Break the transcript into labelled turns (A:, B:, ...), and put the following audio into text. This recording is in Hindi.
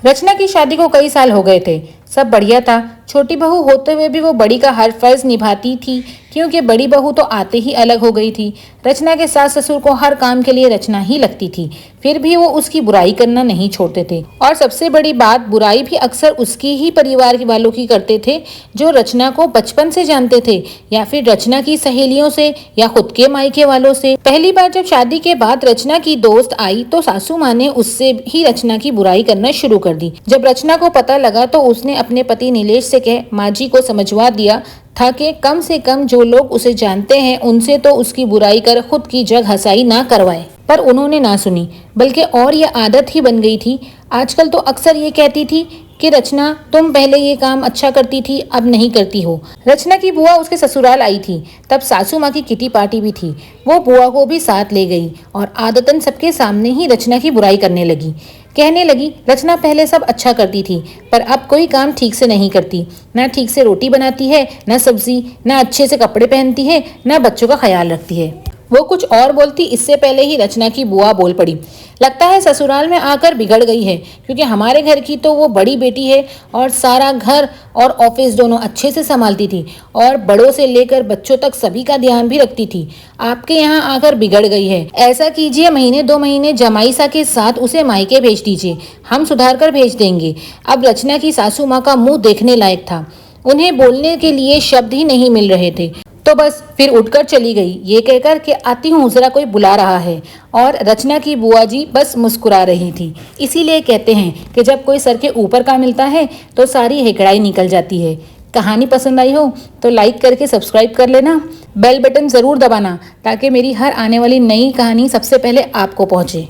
A: रचना की शादी को कई साल हो गए थे। सब बढ़िया था। छोटी बहू होते हुए भी वो बड़ी का हर फर्ज निभाती थी, क्योंकि बड़ी बहू तो आते ही अलग हो गई थी। रचना के सास ससुर को हर काम के लिए रचना ही लगती थी, फिर भी वो उसकी बुराई करना नहीं छोड़ते थे। और सबसे बड़ी बात, बुराई भी अक्सर उसकी ही परिवार के वालों की करते थे, जो रचना को बचपन से जानते थे, या फिर रचना की सहेलियों से, या खुद के मायके वालों से। पहली बार जब शादी के बाद रचना की दोस्त आई तो सासू माँ ने उससे ही रचना की बुराई करना शुरू कर दी। जब रचना को पता लगा तो उसने अपने पति नीलेश से कह माँ जी को समझवा दिया था कि कम से कम जो लोग उसे जानते हैं उनसे तो उसकी बुराई कर खुद की जग हंसाई ना करवाए। पर उन्होंने ना सुनी, बल्कि और ये आदत ही बन गई थी। आजकल तो अक्सर ये कहती थी कि रचना, तुम पहले ये काम अच्छा करती थी, अब नहीं करती हो। रचना की बुआ उसके ससुराल आई थी, तब सासू माँ की किटी पार्टी भी थी। वो बुआ को भी साथ ले गई और आदतन सबके सामने ही रचना की बुराई करने लगी। कहने लगी, रचना पहले सब अच्छा करती थी, पर अब कोई काम ठीक से नहीं करती। ना ठीक से रोटी बनाती है, ना सब्जी, ना अच्छे से कपड़े पहनती है, ना बच्चों का ख्याल रखती है। वो कुछ और बोलती, इससे पहले ही रचना की बुआ बोल पड़ी, लगता है ससुराल में आकर बिगड़ गई है, क्योंकि हमारे घर की तो वो बड़ी बेटी है और सारा घर और ऑफिस दोनों अच्छे से संभालती थी और बड़ों से लेकर बच्चों तक सभी का ध्यान भी रखती थी। आपके यहाँ आकर बिगड़ गई है। ऐसा कीजिए, महीने 2 महीने जमाईसा के साथ उसे मायके भेज दीजिए, हम सुधार कर भेज देंगे। अब रचना की सासू माँ का मुंह देखने लायक था। उन्हें बोलने के लिए शब्द ही नहीं मिल रहे थे, तो बस फिर उठकर चली गई, ये कहकर कि आती हूँ, जरा कोई बुला रहा है। और रचना की बुआ जी बस मुस्कुरा रही थी। इसीलिए कहते हैं कि जब कोई सर के ऊपर का मिलता है तो सारी हेकड़ाई निकल जाती है। कहानी पसंद आई हो तो लाइक करके सब्सक्राइब कर लेना, बेल बटन ज़रूर दबाना, ताकि मेरी हर आने वाली नई कहानी सबसे पहले आपको पहुँचे।